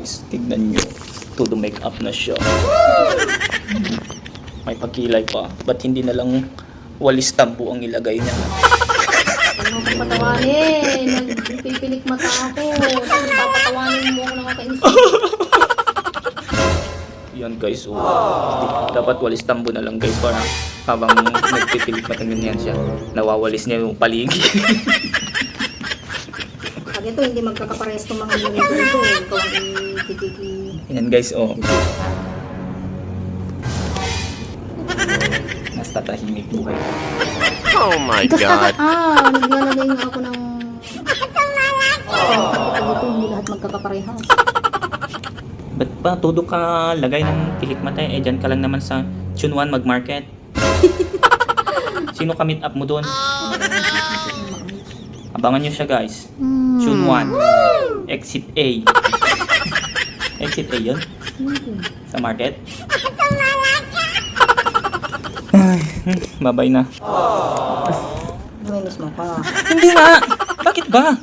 guys, tignan nyo. Todo make up na siya. May pagkilay pa. Ba't hindi na lang walis tambo ang ilagay niya? Ano ko patawanin? Nagpipilik mata ako. Papatawanin mo ako nakakainis. Yan guys, oh. Dapat walis tambo na lang guys para habang nagpipilik mata ganyan siya. Nawawalis niya yung paligid. Pag ito, hindi magkakapares itong mga nilagay ito. Ikaw ang ititiki. Yan guys, oh. Mas tatahimik po kayo. Oh my God. Naglalagay nga ako ng... Pag ito, hindi lahat magkakaparehas. Ba't ba todo ka lagay ng pilik mata? Eh, dyan ka lang naman sa Chunwan mag-market. Sino ka meet up mo doon? Abangan nyo siya guys. Chunwan. Exit A. Exit A yun? Sa market? Ay, babay na. Naminis mo pa. Hindi nga! Bakit ba?